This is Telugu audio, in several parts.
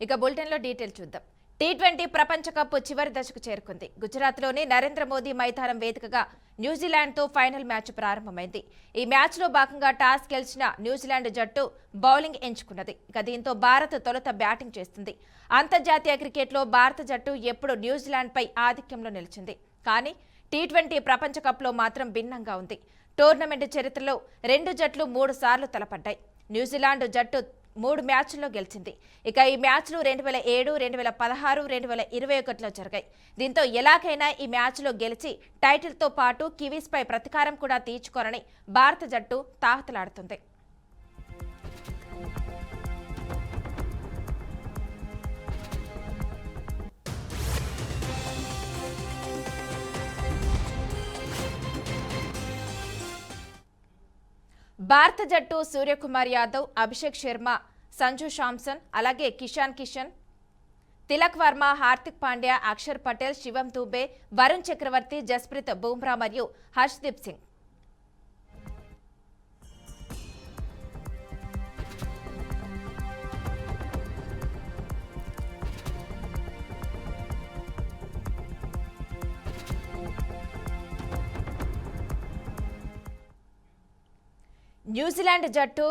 ఇక బులెటిన్లో డీటెయిల్ చూద్దాం. టీ20 ప్రపంచ కప్ చివరి దశకు చేరుకుంది. గుజరాత్లోని నరేంద్ర మోదీ మైదానం వేదికగా న్యూజిలాండ్తో ఫైనల్ మ్యాచ్ ప్రారంభమైంది. ఈ మ్యాచ్లో భాగంగా టాస్ గెలిచిన న్యూజిలాండ్ జట్టు బౌలింగ్ ఎంచుకున్నది. ఇక దీంతో భారత్ తొలుత బ్యాటింగ్ చేస్తుంది. అంతర్జాతీయ క్రికెట్లో భారత జట్టు ఎప్పుడు న్యూజిలాండ్పై ఆధిక్యంలో నిలిచింది. కానీ టీ20 ప్రపంచ కప్లో మాత్రం భిన్నంగా ఉంది. టోర్నమెంట్ చరిత్రలో రెండు జట్లు 3 సార్లు తలపడ్డాయి. న్యూజిలాండ్ జట్టు 3 మ్యాచ్ల్లో గెలిచింది. ఇక ఈ మ్యాచ్లు 2007, 2016, 2021లో జరిగాయి. దీంతో ఎలాగైనా ఈ మ్యాచ్లో గెలిచి టైటిల్తో పాటు కివీస్పై ప్రతీకారం కూడా తీర్చుకోరని భారత జట్టు తాహతలాడుతుంది. భారత జట్టు సూర్యకుమార్ యాదవ్, అభిషేక్ శర్మ, సంజు శాంసన్, అలాగే కిషాన్ కిషన్, తిలక్ వర్మ, హార్దిక్ పాండ్యా, అక్షర్ పటేల్, శివం దూబే, వరుణ్ చక్రవర్తి, జస్ప్రీత్ బుమ్రా మరియు హర్షదీప్ సింగ్. న్యూజిలాండ్ జట్టు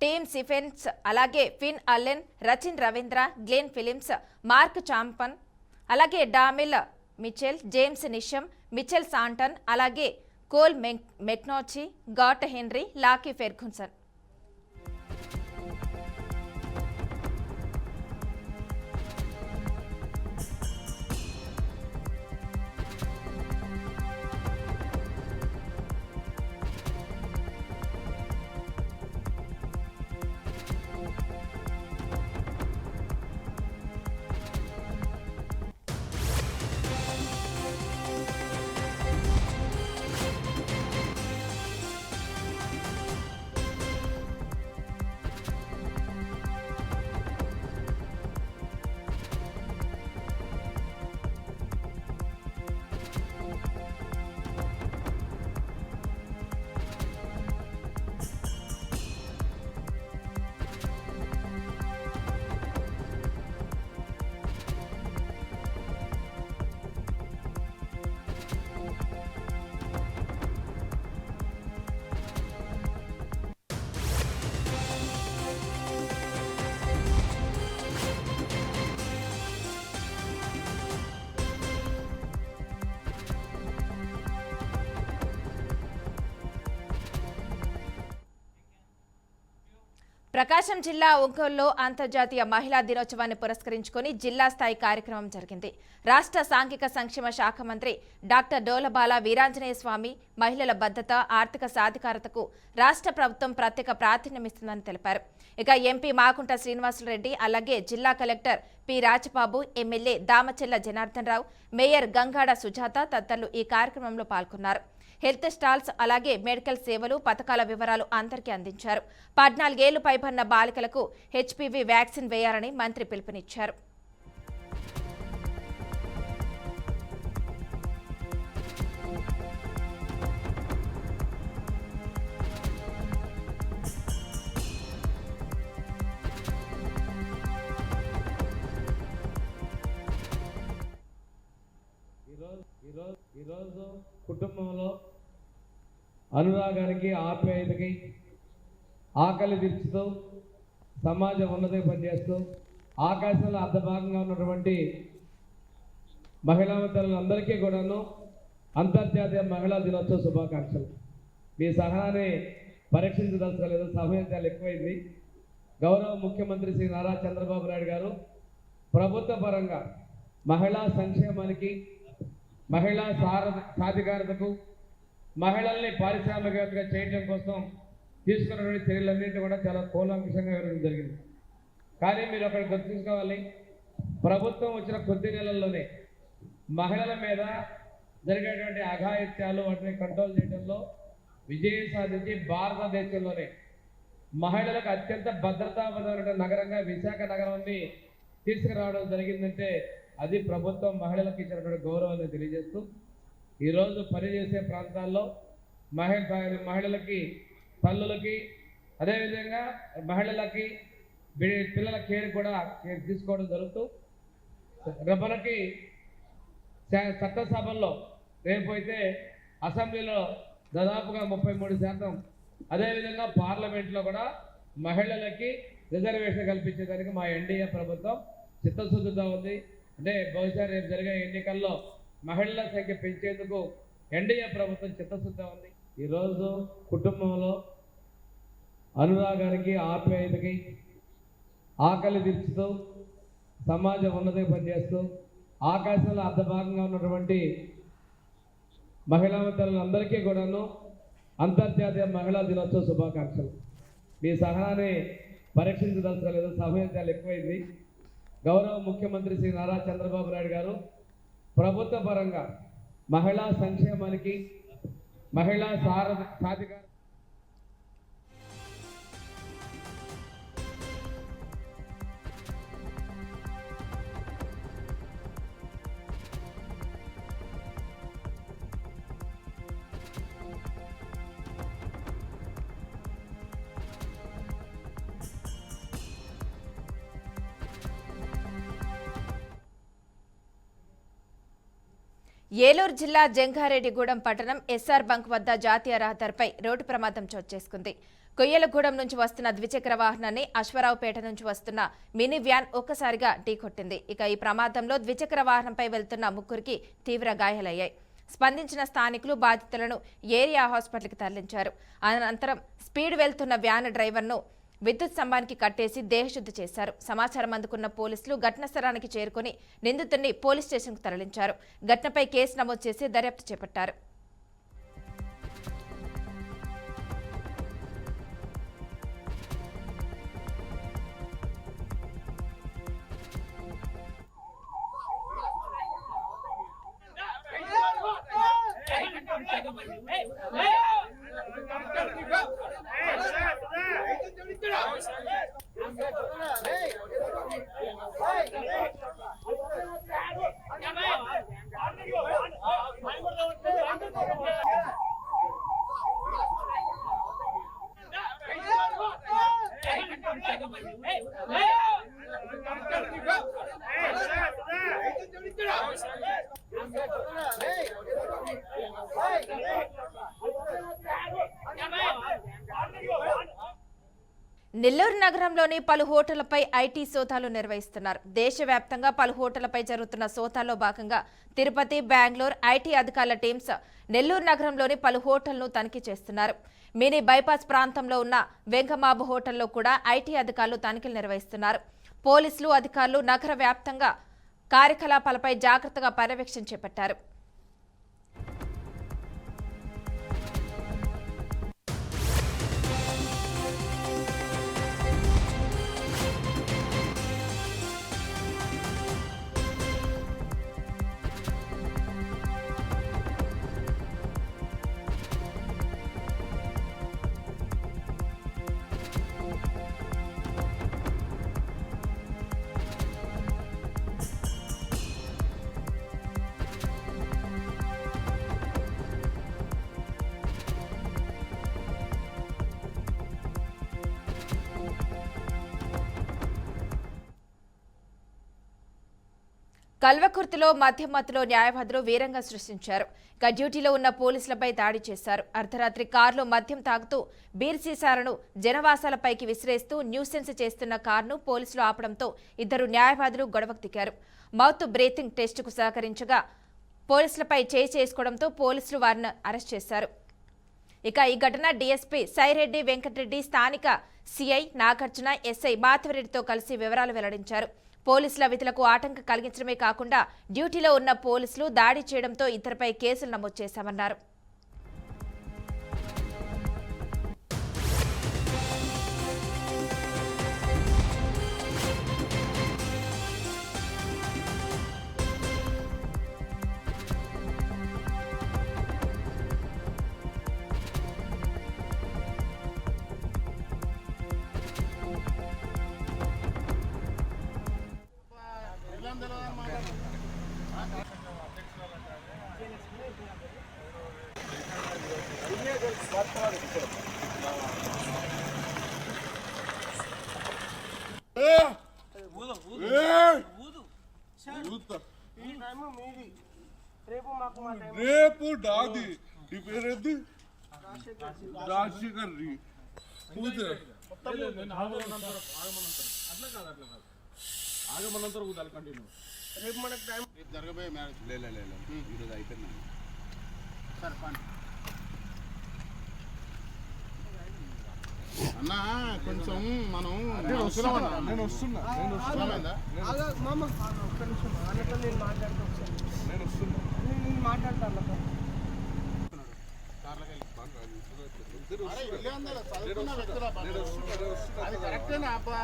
టీమ్ సిఫెన్స్, అలాగే Finn Allen, Rachin Ravindra, Glenn Phillips, Mark Chapman, అలాగే Daryl Mitchell, James Neesham, Mitchell Santner, అలాగే Cole McConchie, Matt Henry, Lockie Ferguson. Prakasam జిల్లా ఒంగోలులో అంతర్జాతీయ మహిళా దినోత్సవాన్ని పురస్కరించుకొని జిల్లా స్థాయి కార్యక్రమం జరిగింది. రాష్ట్ర సాంఘిక సంక్షేమ శాఖ మంత్రి డాక్టర్ డోలబాల వీరాంజనేయ స్వామి మహిళల భద్రత, ఆర్థిక సాధికారతకు రాష్ట్ర ప్రభుత్వం ప్రత్యేక ప్రాధాన్యమిస్తుందని తెలిపారు. ఇక ఎంపీ మాకుంట శ్రీనివాసులరెడ్డి, అలాగే జిల్లా collector P Rajababu, MLA Damacherla Janardhan Rao, mayor Gangada Sujatha తదితరులు ఈ కార్యక్రమంలో పాల్గొన్నారు. హెల్త్ స్టాల్స్, అలాగే మెడికల్ సేవలు, పథకాల వివరాలు అందరికీ అందించారు. 14 ఏళ్లు పైబడిన బాలికలకు హెచ్పివి వ్యాక్సిన్ వేయాలని మంత్రి పిలుపునిచ్చారు. ఈరోజు కుటుంబంలో అనురాగానికి, ఆప్యాయతకి, ఆకలి తీర్చుతూ సమాజం ఉన్నతికి పనిచేస్తూ ఆకాశంలో అర్ధభాగంగా ఉన్నటువంటి మహిళా మిత్రులందరికీ కూడాను అంతర్జాతీయ మహిళా దినోత్సవ శుభాకాంక్షలు. మీ సహనాన్ని పరీక్షించదలచలేదు, సమయం చాలా ఎక్కువైంది. గౌరవ ముఖ్యమంత్రి శ్రీ నారా చంద్రబాబు నాయుడు గారు ప్రభుత్వ పరంగా మహిళా సంక్షేమానికి, మహిళా సాధికారతకు, మహిళల్ని పారిశ్రామికవేత్తగా చేయడం కోసం తీసుకున్నటువంటి చర్యలన్నింటినీ కూడా చాలా కూలంకషంగా వివరించడం జరిగింది. కానీ మీరు ఒకటి గుర్తుంచుకోవాలి, ప్రభుత్వం వచ్చిన కొద్ది నెలల్లోనే మహిళల మీద జరిగేటువంటి అఘాయిత్యాలు వాటిని కంట్రోల్ చేయడంలో విజయం సాధించి భారతదేశంలోనే మహిళలకు అత్యంత భద్రతాపరమైన నగరంగా విశాఖ నగరాన్ని తీసుకురావడం జరిగిందంటే అది ప్రభుత్వం మహిళలకు ఇచ్చినటువంటి గౌరవాన్ని తెలియజేస్తూ ఈరోజు పనిచేసే ప్రాంతాల్లో మహిళలకి, తల్లులకి, అదేవిధంగా మహిళలకి పిల్లల కేర్ కూడా తీసుకోవడం జరుగుతూ మనకి చట్టసభల్లో రేపైతే అసెంబ్లీలో దాదాపుగా 33%, అదేవిధంగా పార్లమెంట్లో కూడా మహిళలకి రిజర్వేషన్ కల్పించేదానికి మా ఎన్డీఏ ప్రభుత్వం చిత్తశుద్ధితో ఉంది. అంటే బహుశా రేపు జరిగే ఎన్నికల్లో మహిళల సంఖ్య పెంచేందుకు ఎన్డీఏ ప్రభుత్వం చిత్తశుద్ధితో ఉంది. ఈరోజు కుటుంబంలో అనురాగానికి, ఆప్యాయతకి, ఆకలి తీర్చుతూ సమాజ ఉన్నతికి పనిచేస్తూ ఆకాశంలో అర్ధభాగంగా ఉన్నటువంటి మహిళా మిత్రులందరికీ కూడాను అంతర్జాతీయ మహిళా దినోత్సవ శుభాకాంక్షలు. మీ సహనాన్ని పరీక్షించదలచలేదు, సమయం చాలా ఎక్కువైంది. గౌరవ ముఖ్యమంత్రి శ్రీ నారా చంద్రబాబు నాయుడు గారు ప్రభుత్వ పరంగా మహిళా సంక్షేమానికి, మహిళా సాధికార ఏలూరు జిల్లా జంగారెడ్డిగూడెం పట్టణం ఎస్ఆర్ బంక్ వద్ద జాతీయ రహదారిపై రోడ్డు ప్రమాదం చోటు చేసుకుంది. కొయ్యలగూడెం నుంచి వస్తున్న ద్విచక్ర వాహనాన్ని అశ్వరావుపేట నుంచి వస్తున్న మినీ వ్యాన్ ఒక్కసారిగా ఢీకొట్టింది. ఇక ఈ ప్రమాదంలో ద్విచక్ర వాహనంపై వెళ్తున్న ముగ్గురికి తీవ్ర గాయాలయ్యాయి. స్పందించిన స్థానికులు బాధితులను ఏరియా హాస్పిటల్కి తరలించారు. అనంతరం స్పీడ్ వెళ్తున్న వ్యాన్ డ్రైవర్ను విద్యుత్ స్తంభానికి కట్టేసి దేహశుద్ధి చేశారు. సమాచారం అందుకున్న పోలీసులు ఘటనా స్థలానికి చేరుకుని నిందితుడిని పోలీస్ స్టేషన్కు తరలించారు. ఘటనపై కేసు నమోదు చేసి దర్యాప్తు చేపట్టారు. నెల్లూరు నగరంలోని పలు హోటళ్లపై ఐటీ సోదాలు నిర్వహిస్తున్నారు. దేశవ్యాప్తంగా పలు హోటళ్లపై జరుగుతున్న సోదాల్లో భాగంగా తిరుపతి, బెంగళూరు ఐటీ అధికారుల టీమ్స్ నెల్లూరు నగరంలోని పలు హోటళ్లను తనిఖీ చేస్తున్నారు. మినీ బైపాస్ ప్రాంతంలో ఉన్న వెంకమాబు హోటల్లో కూడా ఐటీ అధికారులు తనిఖీలు నిర్వహిస్తున్నారు. పోలీసులు, అధికారులు నగర వ్యాప్తంగా కార్యకలాపాలపై జాగ్రత్తగా పర్యవేక్షణ చేపట్టారు. కల్వకుర్తిలో మధ్యమత్తులో న్యాయవాదులు వీరంగా సృష్టించారు. డ్యూటీలో ఉన్న పోలీసులపై దాడి చేశారు. అర్ధరాత్రి కారులో మద్యం తాగుతూ బీర్ సీసాలను జనవాసాలపైకి విసిరేస్తూ న్యూసెన్స్ చేస్తున్న కారును పోలీసులు ఆపడంతో ఇద్దరు న్యాయవాదులు గొడవకు దిగారు. మౌత్ బ్రీతింగ్ టెస్టుకు సహకరించగా పోలీసులపై చేయి చేసుకోవడంతో పోలీసులు వారిని అరెస్ట్ చేశారు. ఇక ఈ ఘటన డీఎస్పీ సైరెడ్డి వెంకటరెడ్డి, స్థానిక సిఐ నాగార్జున, ఎస్ఐ మాధవరెడ్డితో కలిసి వివరాలు వెల్లడించారు. పోలీసుల విధులకు ఆటంకం కలిగించడమే కాకుండా డ్యూటీలో ఉన్న పోలీసులు దాడి చేయడంతో ఇద్దరిపై కేసులు నమోదు చేశామన్నారు. రేపు డాది ఈ పేరేంది రాజశేఖర్ రీ పూజ ఆగమనంతరం ఊదాలి కంటిన్యూ రేపు మనకు టైం జరగబోయే మ్యారేజ్ ఈరోజు అయిపోయింది సార్ అన్న కొంచెం మనం నేను వస్తున్నా అది కరెక్టేనా అబ్బా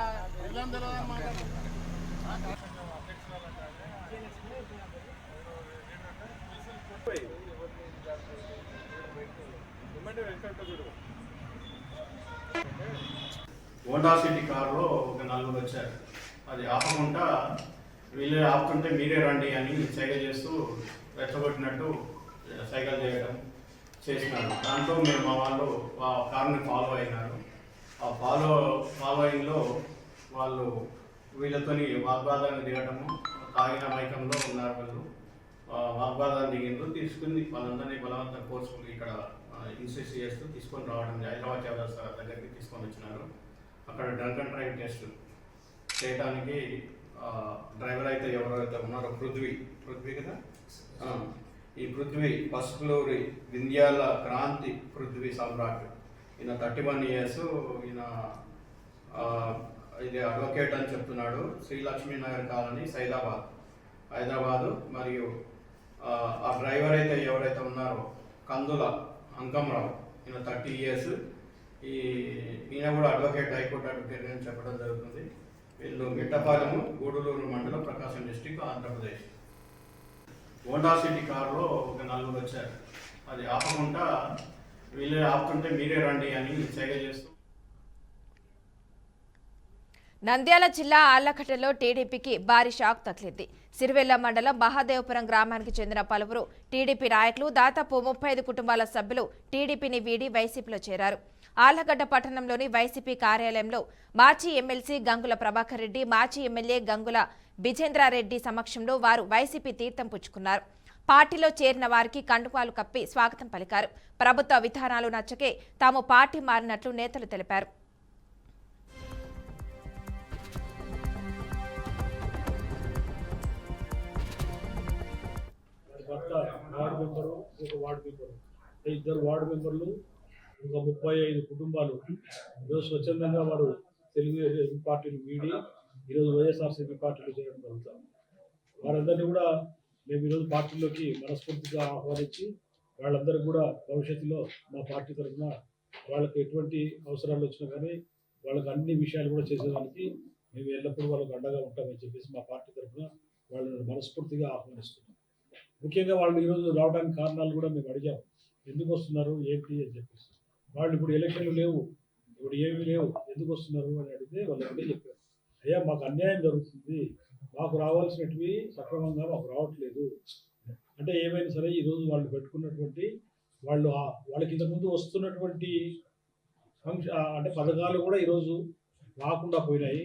హోండా సిటీ కారులో ఒక నలుగురు వచ్చారు. అది ఆపకుండా వీళ్ళే ఆపుతుంటే మీరే రండి అని సైకిల్ చేస్తూ రెచ్చగొట్టినట్టు సైకిల్ చేయడం చేసినారు. దాంతో మేము మా వాళ్ళు ఆ కారుని ఫాలో అయినారు. ఆ ఫాలోయింగ్లో వాళ్ళు వీళ్ళతోని వాగ్వాదాన్ని దిగటము, తాగిన మైకంలో ఉన్నారు వాళ్ళు. వాగ్వాదాన్ని దిగిండ్రు, తీసుకుని వాళ్ళందరినీ బలవంతం కోర్సుకుని ఇక్కడ ఇన్సిస్ట్ చేస్తూ తీసుకొని రావడం హైదరాబాద్ చౌరస్తా దగ్గరికి తీసుకొని వచ్చినారు. అక్కడ డ్రంక్ అండ్ డ్రైవ్ టెస్ట్ చేయడానికి డ్రైవర్ అయితే ఎవరైతే ఉన్నారో పృథ్వీ కదా, ఈ పృథ్వీ ఫస్ట్ ఫ్లోరీ వింధ్యాల క్రాంతి పృథ్వీ సమ్రాట్, ఈయన 31 years. ఈయన ఇది అడ్వకేట్ అని చెప్తున్నాడు. శ్రీలక్ష్మీనగర్ కాలనీ హైదరాబాదు. మరియు ఆ డ్రైవర్ అయితే ఎవరైతే ఉన్నారో కందుల అంకంరావు, ఈయన 30 years. ఈయన కూడా అడ్వకేట్, హైకోర్టు అడ్వకేట్ అని చెప్పడం జరుగుతుంది. వీళ్ళు మిట్టపాలెము, గూడూరు మండలం, ప్రకాశం డిస్టిక్, ఆంధ్రప్రదేశ్. హోండా సిటీ కారులో ఒక నలుగురు వచ్చారు. అది ఆపకుండా వీళ్ళే ఆపుతుంటే మీరే రండి అని సైకిల్ చేస్తూ. నంద్యాల జిల్లా ఆళ్లకట్టలో టీడీపీకి భారీ షాక్ తగిలింది. సిరివెల్ల మండలం మహాదేవపురం గ్రామానికి చెందిన పలువురు టీడీపీ నాయకులు, దాదాపు 35 కుటుంబాల సభ్యులు టీడీపీని వీడి వైసీపీలో చేరారు. ఆళ్లగడ్డ పట్టణంలోని వైసీపీ కార్యాలయంలో మాజీ ఎమ్మెల్సీ గంగుల ప్రభాకర్ రెడ్డి, మాజీ ఎమ్మెల్యే గంగుల బిజేంద్రారెడ్డి సమక్షంలో వారు వైసీపీ తీర్థం పుచ్చుకున్నారు. పార్టీలో చేరిన వారికి కండువాలు కప్పి స్వాగతం పలికారు. ప్రభుత్వ విధానాలు నచ్చకే తాము పార్టీ మారినట్లు నేతలు తెలిపారు. వార్డు మెంబరు, ఒక వార్డు మెంబరు, ఇద్దరు వార్డు మెంబర్లు, ఒక 35 కుటుంబాలు ఈరోజు స్వచ్ఛందంగా వారు తెలుగుదేశం పార్టీని వీడి ఈరోజు వైఎస్ఆర్సీపీ పార్టీలో చేయడం జరుగుతాం. వారందరినీ కూడా మేము ఈరోజు పార్టీలోకి మనస్ఫూర్తిగా ఆహ్వానించి వాళ్ళందరూ కూడా భవిష్యత్తులో మా పార్టీ తరఫున వాళ్ళకి ఎటువంటి అవసరాలు వచ్చినా కానీ వాళ్ళకి అన్ని విషయాలు కూడా చేసేదానికి మేము ఎల్లప్పుడూ వాళ్ళకి అండగా ఉంటామని చెప్పేసి మా పార్టీ తరఫున వాళ్ళని మనస్ఫూర్తిగా ఆహ్వానిస్తున్నాం. ముఖ్యంగా వాళ్ళు ఈరోజు రావడానికి కారణాలు కూడా మేము అడిగాము, ఎందుకు వస్తున్నారు ఏంటి అని చెప్పేసి. వాళ్ళు ఇప్పుడు ఎలక్షన్లు లేవు, ఇప్పుడు ఏమీ లేవు, ఎందుకు వస్తున్నారు అని అడిగితే వాళ్ళు ఒకటే చెప్పారు, అయ్యా మాకు అన్యాయం జరుగుతుంది, మాకు రావాల్సినవి సక్రమంగా మాకు రావట్లేదు అంటే. ఏమైనా సరే ఈరోజు వాళ్ళు పెట్టుకున్నటువంటి వాళ్ళకి ఇంతకుముందు వస్తున్నటువంటి అంటే పథకాలు కూడా ఈరోజు రాకుండా పోయినాయి.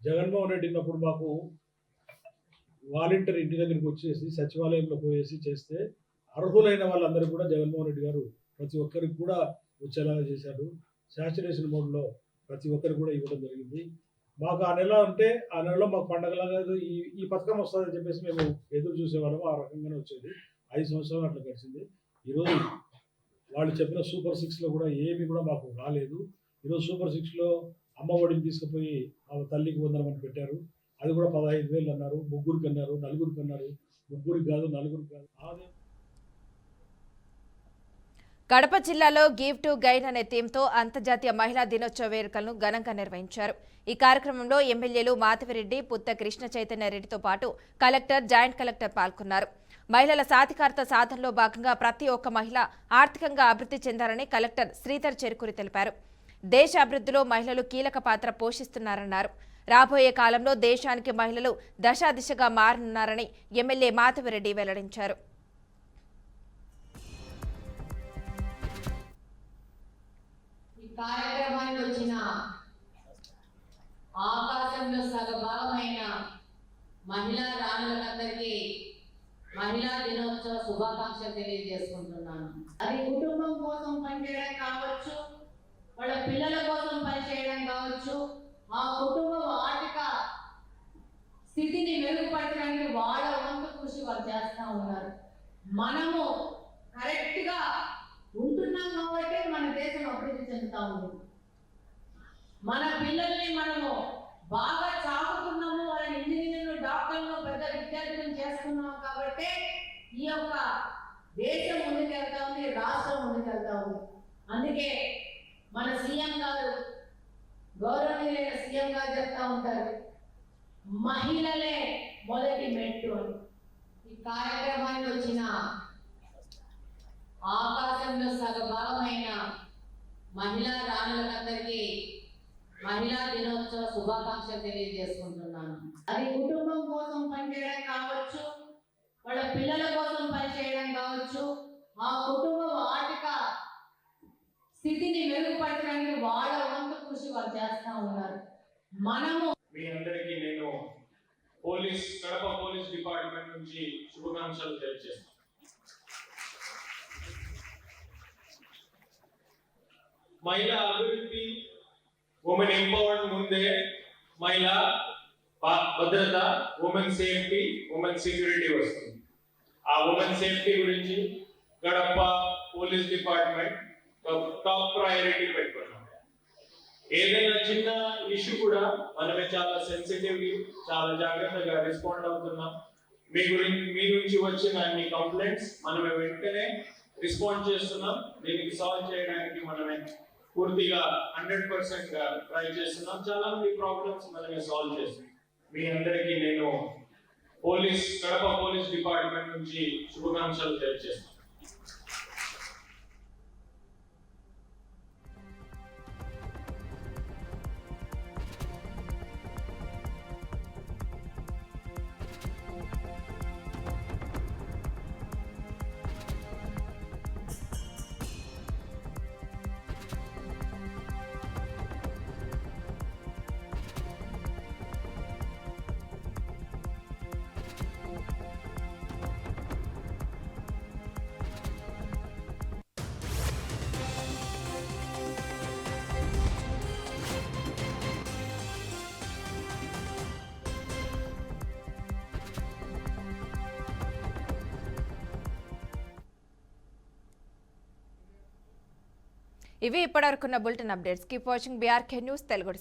జగన్మోహన్ రెడ్డి ఉన్నప్పుడు మాకు వాలంటీర్ ఇంటి దగ్గరికి వచ్చేసి సచివాలయంలో పోయేసి చేస్తే అర్హులైన వాళ్ళందరూ కూడా జగన్మోహన్ రెడ్డి గారు ప్రతి ఒక్కరికి కూడా వచ్చేలాగా చేశాడు. శాచురేషన్ మోడ్లో ప్రతి ఒక్కరికి కూడా ఇవ్వడం జరిగింది. మాకు ఆ నెల అంటే ఆ నెలలో మాకు పండగలాగా ఈ పథకం వస్తుందని చెప్పేసి మేము ఎదురు చూసేవాళ్ళము. ఆ రకంగానే వచ్చేది. 5 సంవత్సరాలు అట్లా గడిచింది. ఈరోజు వాళ్ళు చెప్పిన సూపర్ 6లో కూడా ఏమి కూడా మాకు రాలేదు. ఈరోజు సూపర్ 6లో అమ్మ ఒడిని తీసుకుపోయి ఆ తల్లికి వందనమని పెట్టారు. అది కూడా 15,000 అన్నారు. ముగ్గురికి అన్నారు, నలుగురికి అన్నారు. ముగ్గురికి కాదు, నలుగురికి కాదు. కడప జిల్లాలో గివ్ టు గైడ్ అనే థీమ్తో అంతర్జాతీయ మహిళా దినోత్సవ వేడుకలను ఘనంగా నిర్వహించారు. ఈ కార్యక్రమంలో ఎమ్మెల్యేలు మాధవిరెడ్డి, పుత్త కృష్ణ చైతన్య రెడ్డితో పాటు కలెక్టర్, జాయింట్ కలెక్టర్ పాల్గొన్నారు. మహిళల సాధికారత సాధనలో భాగంగా ప్రతి ఒక్క మహిళ ఆర్థికంగా అభివృద్ధి చెందాలని కలెక్టర్ శ్రీధర్ చెరుకూరి తెలిపారు. దేశ అభివృద్ధిలో మహిళలు కీలక పాత్ర పోషిస్తున్నారన్నారు. రాబోయే కాలంలో దేశానికి మహిళలు దశాదిశగా మారనున్నారని ఎమ్మెల్యే మాధవిరెడ్డి వెల్లడించారు. కార్యక్రమానికి వచ్చిన ఆకాశంలో సగభాగమైన మహిళా రాణులందరికీ మహిళా దినోత్సవ శుభాకాంక్షలు తెలియజేసుకుంటున్నాను. అది కుటుంబం కోసం పనిచేయడం కావచ్చు, వాళ్ళ పిల్లల కోసం పనిచేయడం కావచ్చు, ఆ కుటుంబం ఆర్థిక స్థితిని మెరుగుపరచడానికి వాళ్ళ వంతు కృషి వాళ్ళు చేస్తూ ఉన్నారు. మనము కరెక్ట్గా ఉంటున్నాం కాబట్టి మన దేశం అభివృద్ధి చెందుతా ఉంది. మన పిల్లల్ని మనము బాగా చాకుతున్నాము, వాళ్ళని ఇంజనీర్లు, డాక్టర్లు, పెద్ద విద్యార్థులను చేస్తున్నాము కాబట్టి ఈ యొక్క దేశం ముందుకెళ్తా ఉంది, రాష్ట్రం ముందుకెళ్తా ఉంది. అందుకే మన సీఎం గారు, గౌరవనీయులైన సీఎం గారు చెప్తా ఉంటారు, మహిళలే మొదటి మెట్టు అని. ఈ కార్యక్రమానికి వచ్చిన ఆకాశంలో సగభాగమైన మహిళా రాణులందరికీ మహిళా దినోత్సవ శుభాకాంక్షలు తెలియజేసుకుంటున్నాను. అది కుటుంబం కోసం పనిచేయడం కావచ్చు, వాళ్ళ పిల్లల కోసం పనిచేయడం కావచ్చు, ఆ కుటుంబం ఆర్థిక స్థితిని మెరుగుపరచడానికి వాళ్ళ వంతు కృషి వాళ్ళు చేస్తూ ఉన్నారు. మనము మీ అందరికీ నేను కడప పోలీస్ డిపార్ట్మెంట్ నుంచి శుభాకాంక్షలు తెలియజేస్తాను. మహిళా అభివృద్ధి, ఉమెన్ ఎంపవర్మెంట్ ముందే మహిళా భద్రత, ఉమెన్ సేఫ్టీ, ఉమెన్ సెక్యూరిటీ వస్తుంది. ఆ ఉమెన్ సేఫ్టీ గురించి Kadapa police department top priority పెట్టుకున్నాం. ఏదైనా చిన్న ఇష్యూ కూడా మనమే చాలా సెన్సిటివ్లీ, చాలా జాగ్రత్తగా రెస్పాండ్ అవుతున్నాం. మీ నుంచి వచ్చిన అన్ని కంప్లైంట్స్ మనమే వెంటనే రెస్పాండ్ చేస్తున్నాం. దీనికి సాల్వ్ చేయడానికి మనమే పూర్తిగా 100% గా ట్రై చేస్తున్నాం. చాలా మంది ప్రాబ్లమ్స్ మనమే సాల్వ్ చేస్తున్నాం. మీ అందరికీ నేను కడప పోలీస్ డిపార్ట్మెంట్ నుంచి శుభాకాంక్షలు తెలియజేస్తాను. ఇవి ఇప్పటివరకున్న bulletin updates. Keep watching BRK news Telugu.